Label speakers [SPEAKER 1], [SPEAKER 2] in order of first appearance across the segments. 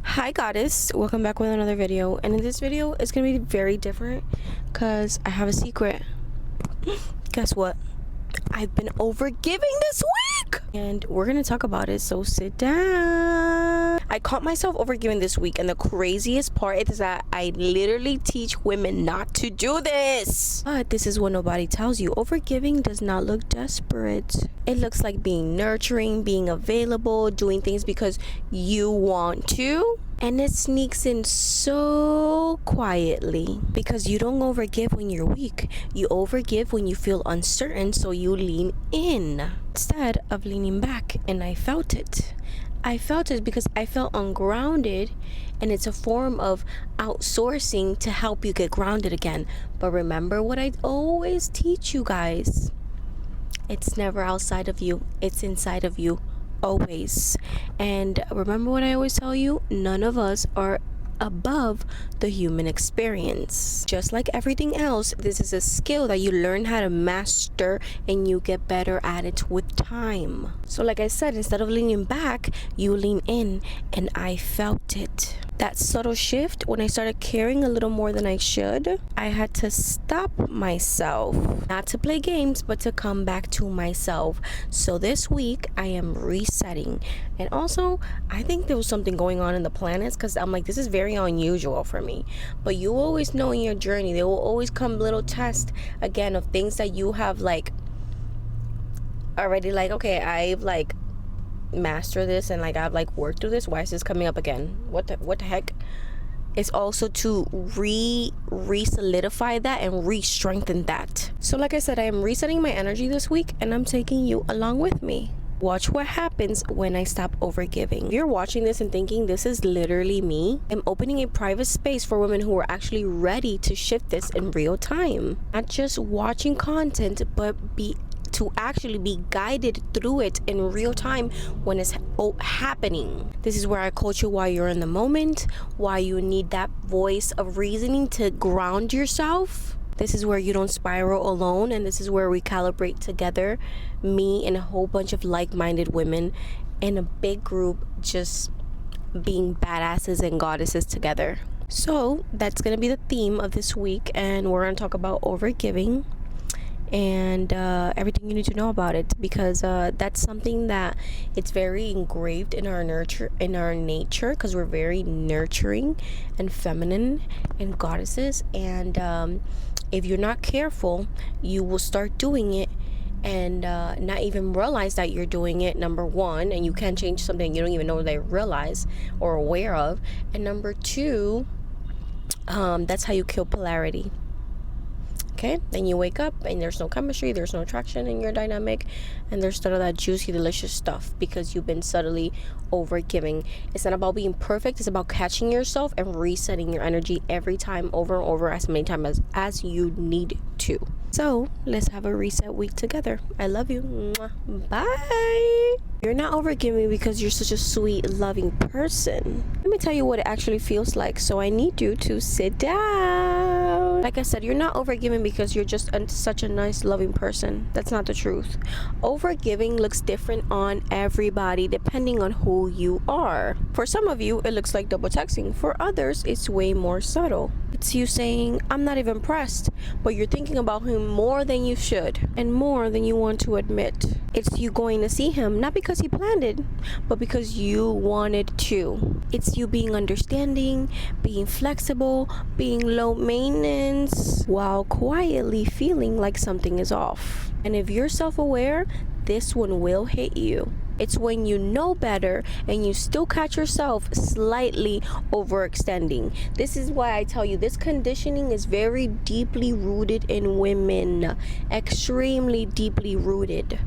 [SPEAKER 1] Hi goddess, welcome back with another video, and in this video it's gonna be very different because I have a secret. Guess what? I've been overgiving this week and we're gonna talk about it, so sit down. I caught myself overgiving this week, and the craziest part is that I literally teach women not to do this. But this is what nobody tells you. Overgiving does not look desperate. It looks like being nurturing, being available, doing things because you want to. And it sneaks in so quietly because you don't overgive when you're weak. You overgive when you feel uncertain, so you lean in instead of leaning back. And I felt it. I felt it because I felt ungrounded, and it's a form of outsourcing to help you get grounded again. But remember what I always teach you guys. It's never outside of you. It's inside of you. Always. And remember what I always tell you, none of us are above the human experience. Just like everything else, this is a skill that you learn how to master, and you get better at it with time. So like I said, instead of leaning back, you lean in, and I felt it. That subtle shift, when I started caring a little more than I should, I had to stop myself, not to play games, but to come back to myself. So this week I am resetting. And also, I think there was something going on in the planets, because I'm like, this is very unusual for me. But you always know in your journey, there will always come little tests again of things that you have like already, like, okay, I've like master this, and like I've like worked through this. Why is this coming up again? What the heck? It's also to re-solidify that and re-strengthen that. So like I said, I am resetting my energy this week, and I'm taking you along with me. Watch what happens when I stop overgiving. If you're watching this and thinking this is literally me, I'm opening a private space for women who are actually ready to shift this in real time. Not just watching content, but to actually be guided through it in real time when it's happening. This is where I coach you while you're in the moment, why you need that voice of reasoning to ground yourself. This is where you don't spiral alone, and this is where we calibrate together, me and a whole bunch of like-minded women in a big group, just being badasses and goddesses together. So that's gonna be the theme of this week, and we're gonna talk about overgiving and everything you need to know about it, because that's something that it's very engraved in our nature, because we're very nurturing and feminine and goddesses. And if you're not careful, you will start doing it and not even realize that you're doing it, number one, and you can't change something you don't even know they realize or aware of. And number two, that's how you kill polarity. Okay, then you wake up and there's no chemistry, there's no attraction in your dynamic, and there's none of that juicy, delicious stuff because you've been subtly overgiving. It's not about being perfect, it's about catching yourself and resetting your energy every time, over and over, as many times as you need to. So let's have a reset week together. I love you. Mwah. Bye. You're not overgiving because you're such a sweet, loving person. Let me tell you what it actually feels like. So I need you to sit down. Like I said, you're not overgiving because you're just such a nice, loving person. That's not the truth. Overgiving looks different on everybody depending on who you are. For some of you, it looks like double texting. For others, it's way more subtle. It's you saying, I'm not even pressed, but you're thinking about him more than you should and more than you want to admit. It's you going to see him, not because he planned it, but because you wanted to. It's you being understanding, being flexible, being low maintenance, while quietly feeling like something is off. And if you're self-aware, this one will hit you. It's when you know better and you still catch yourself slightly overextending. This is why I tell you this conditioning is very deeply rooted in women, extremely deeply rooted.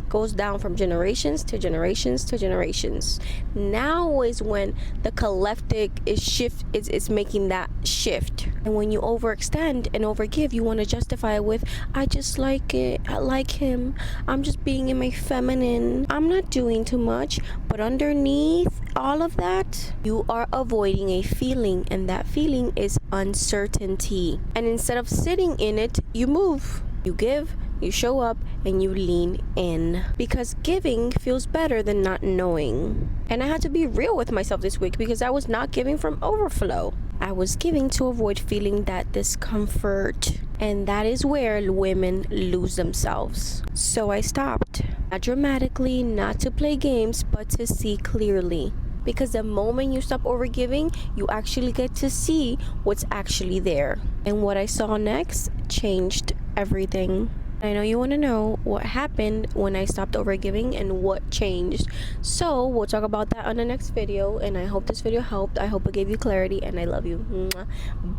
[SPEAKER 1] Goes down from generations to generations to generations. Now is when the collective is making that shift. And when you overextend and overgive, you want to justify it with, I just like it, I like him, I'm just being in my feminine, I'm not doing too much. But underneath all of that, you are avoiding a feeling, and that feeling is uncertainty. And instead of sitting in it, you move, you give, you show up, and you lean in, because giving feels better than not knowing. And I had to be real with myself this week because I was not giving from overflow. I was giving to avoid feeling that discomfort. And that is where women lose themselves. So I stopped. Not dramatically, not to play games, but to see clearly. Because the moment you stop overgiving, you actually get to see what's actually there. And what I saw next changed everything. I know you want to know what happened when I stopped overgiving and what changed. So we'll talk about that on the next video. And I hope this video helped. I hope it gave you clarity. And I love you. Mwah.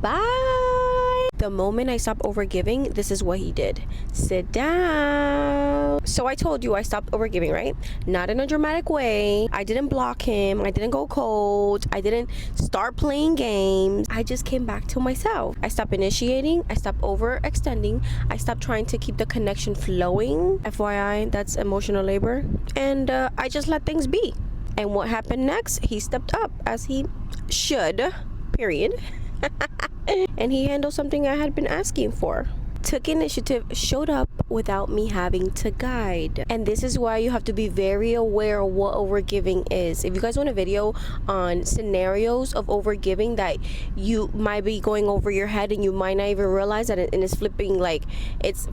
[SPEAKER 1] Bye. The moment I stopped overgiving, this is what he did. Sit down. So I told you I stopped overgiving, right? Not in a dramatic way. I didn't block him. I didn't go cold. I didn't start playing games. I just came back to myself. I stopped initiating. I stopped overextending. I stopped trying to keep the connection flowing. FYI, that's emotional labor. And I just let things be. And what happened next? He stepped up, as he should, period. And he handled something I had been asking for. Took initiative, showed up without me having to guide. And this is why you have to be very aware of what overgiving is. If you guys want a video on scenarios of overgiving that you might be going over your head and you might not even realize that it's flipping, like it's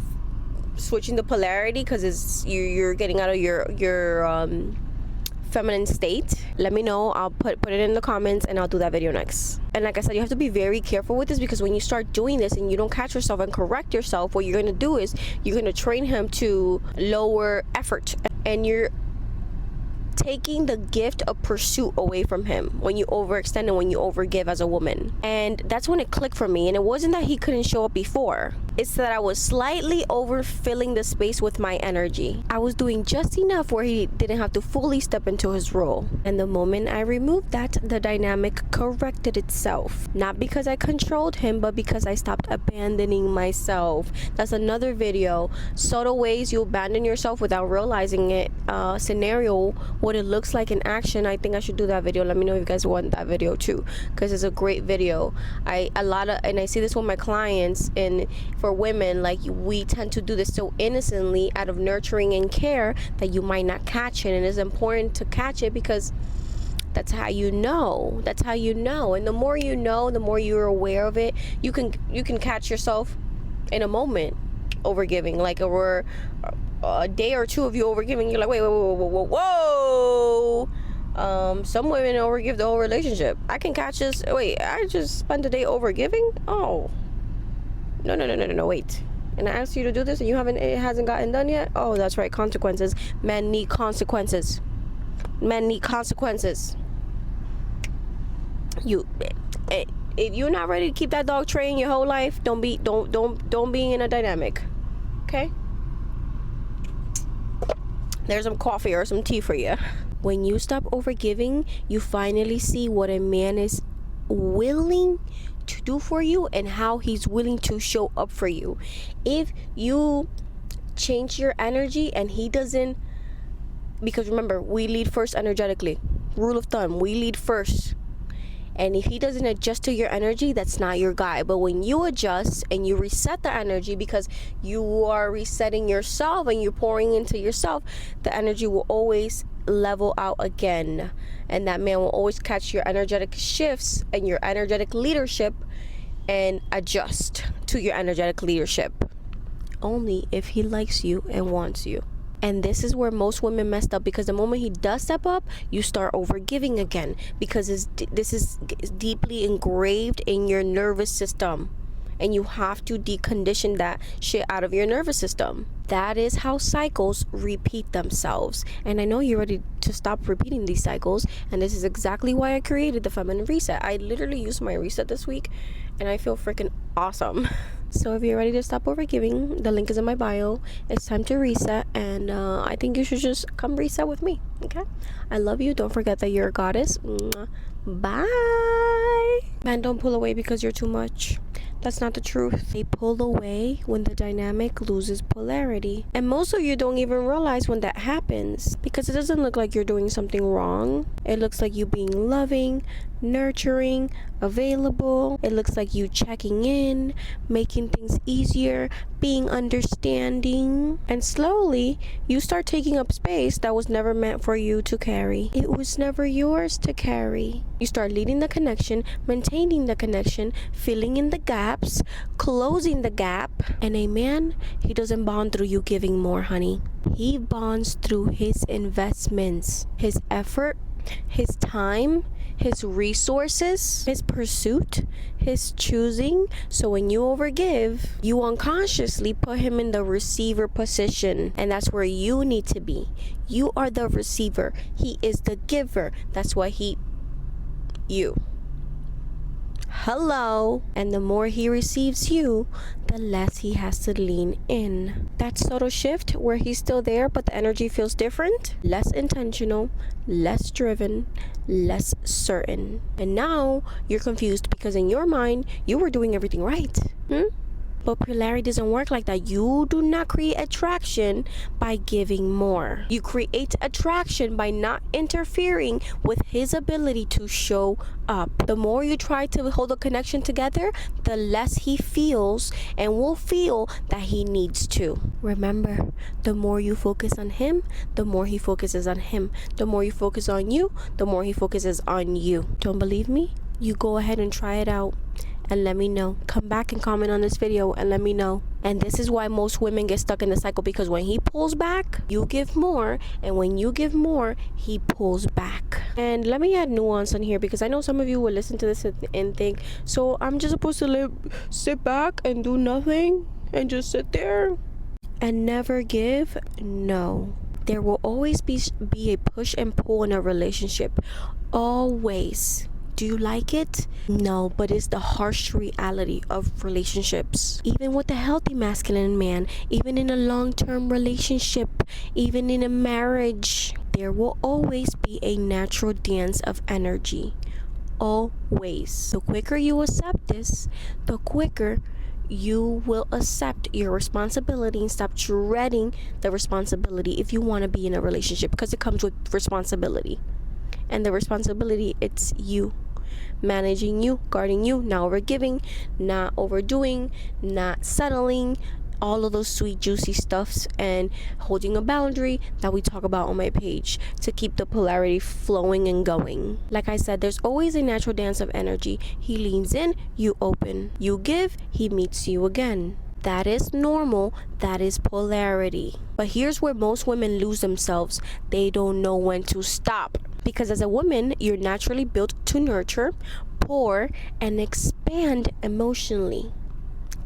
[SPEAKER 1] switching the polarity because it's you're getting out of your feminine state, let me know. I'll put it in the comments and I'll do that video next. And like I said, you have to be very careful with this because when you start doing this and you don't catch yourself and correct yourself, what you're going to do is you're going to train him to lower effort, and you're taking the gift of pursuit away from him when you overextend and when you overgive as a woman. And that's when it clicked for me. And it wasn't that he couldn't show up before, it's that I was slightly overfilling the space with my energy. I was doing just enough where he didn't have to fully step into his role. And the moment I removed that, the dynamic corrected itself. Not because I controlled him, but because I stopped abandoning myself. That's another video, subtle ways you abandon yourself without realizing it. Scenario, what it looks like in action. I think I should do that video. Let me know if you guys want that video too, because it's a great video. And I see this with my clients, and for women, like, we tend to do this so innocently out of nurturing and care that you might not catch it. And it's important to catch it because that's how you know. That's how you know. And the more you know, the more you're aware of it, you can catch yourself in a moment overgiving. Like over a day or two of you overgiving, you're like, wait, whoa. Some women overgive the whole relationship. I can catch this. Wait, I just spent a day overgiving? Oh, no, wait. And I asked you to do this and it hasn't gotten done yet? Oh, that's right, consequences. Men need consequences. If you're not ready to keep that dog trained your whole life, don't be in a dynamic. Okay? There's some coffee or some tea for you. When you stop overgiving, you finally see what a man is willing to do for you and how he's willing to show up for you. If you change your energy and he doesn't, because remember, we lead first energetically. Rule of thumb, we lead first. And if he doesn't adjust to your energy, that's not your guy. But when you adjust and you reset the energy, because you are resetting yourself and you're pouring into yourself, the energy will always level out again. And that man will always catch your energetic shifts and your energetic leadership and adjust to your energetic leadership. Only if he likes you and wants you. And this is where most women messed up, because the moment he does step up, you start overgiving again, because this is deeply engraved in your nervous system, and you have to decondition that shit out of your nervous system. That is how cycles repeat themselves. And I know you're ready to stop repeating these cycles, and this is exactly why I created the Feminine Reset. I literally used my reset this week and I feel freaking awesome. So if you're ready to stop overgiving, the link is in my bio. It's time to reset, and I think you should just come reset with me. Okay? I love you. Don't forget that you're a goddess. Bye. Man, don't pull away because you're too much. That's not the truth. They pull away when the dynamic loses polarity. And most of you don't even realize when that happens, because it doesn't look like you're doing something wrong. It looks like you being loving, nurturing, available. It looks like you checking in, making things easier, being understanding. And slowly, you start taking up space that was never meant for you to carry. It was never yours to carry. You start leading the connection, maintaining the connection, filling in the gaps, closing the gap. And a man, he doesn't bond through you giving more, honey. He bonds through his investments, his effort, his time, his resources, his pursuit, his choosing. So when you overgive, you unconsciously put him in the receiver position, and that's where you need to be. You are the receiver. He is the giver. That's why you. Hello. And the more he receives you, the less he has to lean in. That subtle shift where he's still there, but the energy feels different, less intentional, less driven, less certain. And now you're confused because in your mind, you were doing everything right. But polarity doesn't work like that. You do not create attraction by giving more. You create attraction by not interfering with his ability to show up. The more you try to hold a connection together, the less he feels and will feel that he needs to. Remember, the more you focus on him, the more he focuses on him. The more you focus on you, the more he focuses on you. Don't believe me? You go ahead and try it out. And let me know. Come back and comment on this video and let me know. And this is why most women get stuck in the cycle, because when he pulls back, you give more, and when you give more, he pulls back. And let me add nuance on here, because I know some of you will listen to this and think, so I'm just supposed to sit back and do nothing and just sit there and never give? No. There will always be a push and pull in a relationship. Always. Do you like it? No, but it's the harsh reality of relationships. Even with a healthy masculine man, even in a long-term relationship, even in a marriage, there will always be a natural dance of energy. Always. The quicker you accept this, the quicker you will accept your responsibility and stop dreading the responsibility if you want to be in a relationship, because it comes with responsibility. And the responsibility, it's you. Managing you, guarding you, not overgiving, not overdoing, not settling, all of those sweet juicy stuffs, and holding a boundary that we talk about on my page to keep the polarity flowing and going. Like I said, there's always a natural dance of energy. He leans in, you open. You give, he meets you again. That is normal. That is polarity. But here's where most women lose themselves. They don't know when to stop. Because as a woman, you're naturally built to nurture, pour, and expand emotionally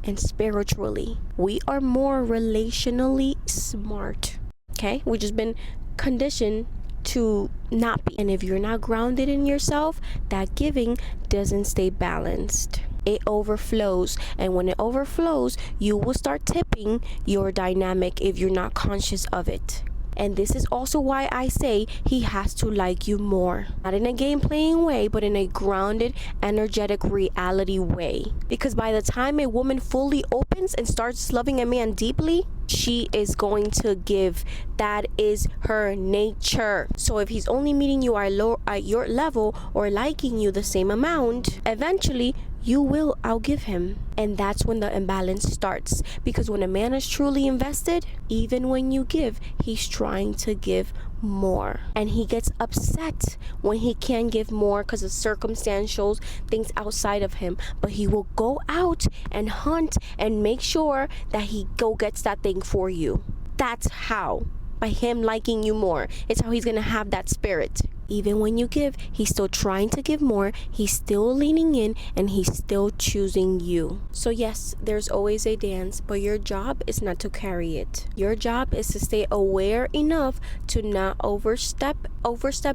[SPEAKER 1] and spiritually. We are more relationally smart. Okay? We've just been conditioned to not be. And if you're not grounded in yourself, that giving doesn't stay balanced. It overflows, and when it overflows, you will start tipping your dynamic if you're not conscious of it. And this is also why I say he has to like you more. Not in a game playing way, but in a grounded, energetic reality way. Because by the time a woman fully opens and starts loving a man deeply, she is going to give. That is her nature. So if he's only meeting you at your level or liking you the same amount, eventually you will outgive him. And that's when the imbalance starts. Because when a man is truly invested, even when you give, he's trying to give more. And he gets upset when he can't give more because of circumstantial things outside of him. But he will go out and hunt and make sure that he gets that thing for you. That's how. By him liking you more. It's how he's gonna have that spirit. Even when you give, he's still trying to give more. He's still leaning in, and he's still choosing you. So yes, there's always a dance, but your job is not to carry it. Your job is to stay aware enough to not overstep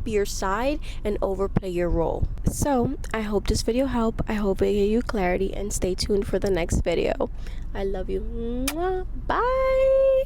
[SPEAKER 1] your side and overplay your role. So I hope this video helped. I hope it gave you clarity, and stay tuned for the next video. I love you. Mwah. Bye.